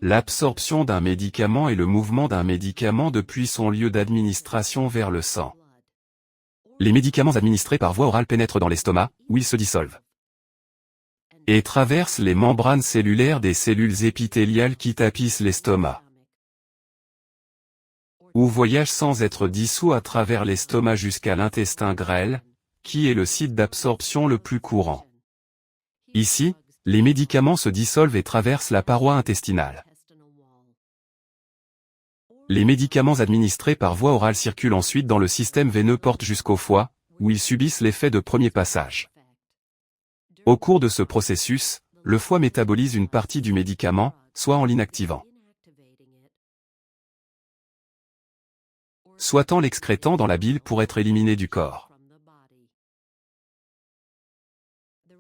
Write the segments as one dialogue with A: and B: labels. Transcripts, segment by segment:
A: L'absorption d'un médicament est le mouvement d'un médicament depuis son lieu d'administration vers le sang. Les médicaments administrés par voie orale pénètrent dans l'estomac, où ils se dissolvent, et traversent les membranes cellulaires des cellules épithéliales qui tapissent l'estomac, ou voyagent sans être dissous à travers l'estomac jusqu'à l'intestin grêle, qui est le site d'absorption le plus courant. Ici, les médicaments se dissolvent et traversent la paroi intestinale. Les médicaments administrés par voie orale circulent ensuite dans le système veineux porte jusqu'au foie, où ils subissent l'effet de premier passage. Au cours de ce processus, le foie métabolise une partie du médicament, soit en l'inactivant, soit en l'excrétant dans la bile pour être éliminé du corps.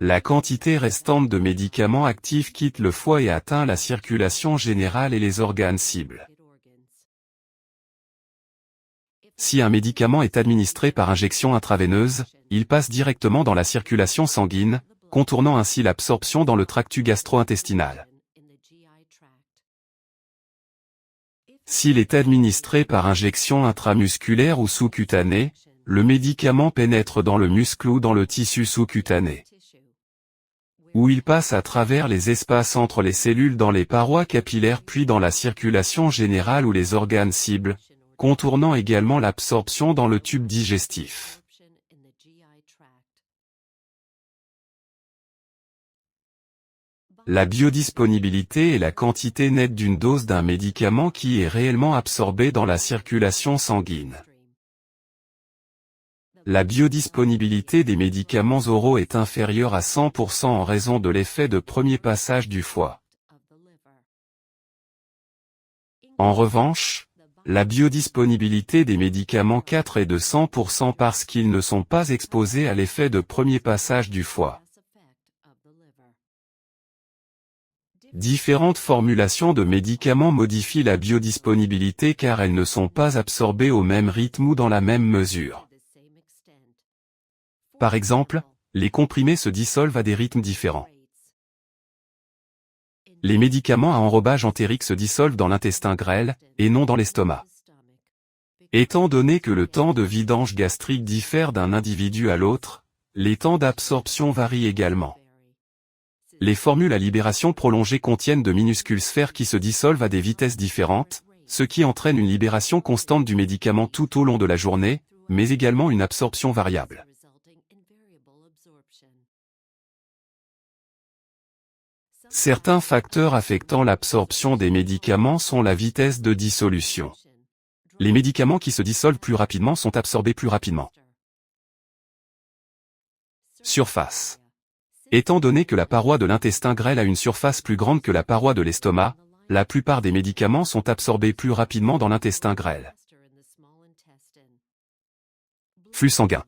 A: La quantité restante de médicaments actifs quitte le foie et atteint la circulation générale et les organes cibles. Si un médicament est administré par injection intraveineuse, il passe directement dans la circulation sanguine, contournant ainsi l'absorption dans le tractus gastro-intestinal. S'il est administré par injection intramusculaire ou sous-cutanée, le médicament pénètre dans le muscle ou dans le tissu sous-cutané, où il passe à travers les espaces entre les cellules dans les parois capillaires puis dans la circulation générale ou les organes cibles, contournant également l'absorption dans le tube digestif. La biodisponibilité est la quantité nette d'une dose d'un médicament qui est réellement absorbée dans la circulation sanguine. La biodisponibilité des médicaments oraux est inférieure à 100% en raison de l'effet de premier passage du foie. En revanche, la biodisponibilité des médicaments 4 est de 100% parce qu'ils ne sont pas exposés à l'effet de premier passage du foie. Différentes formulations de médicaments modifient la biodisponibilité car elles ne sont pas absorbées au même rythme ou dans la même mesure. Par exemple, les comprimés se dissolvent à des rythmes différents. Les médicaments à enrobage entérique se dissolvent dans l'intestin grêle, et non dans l'estomac. Étant donné que le temps de vidange gastrique diffère d'un individu à l'autre, les temps d'absorption varient également. Les formules à libération prolongée contiennent de minuscules sphères qui se dissolvent à des vitesses différentes, ce qui entraîne une libération constante du médicament tout au long de la journée, mais également une absorption variable. Certains facteurs affectant l'absorption des médicaments sont la vitesse de dissolution. Les médicaments qui se dissolvent plus rapidement sont absorbés plus rapidement. Surface. Étant donné que la paroi de l'intestin grêle a une surface plus grande que la paroi de l'estomac, la plupart des médicaments sont absorbés plus rapidement dans l'intestin grêle. Flux sanguin.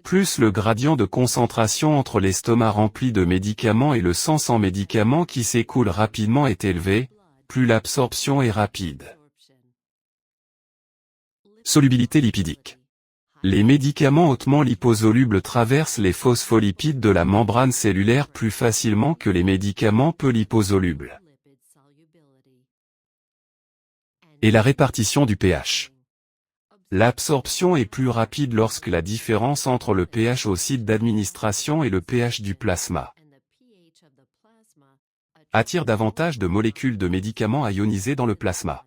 A: Plus le gradient de concentration entre l'estomac rempli de médicaments et le sang sans médicaments qui s'écoule rapidement est élevé, plus l'absorption est rapide. Solubilité lipidique. Les médicaments hautement liposolubles traversent les phospholipides de la membrane cellulaire plus facilement que les médicaments peu liposolubles. Et la répartition du pH. L'absorption est plus rapide lorsque la différence entre le pH au site d'administration et le pH du plasma attire davantage de molécules de médicaments à ioniser dans le plasma.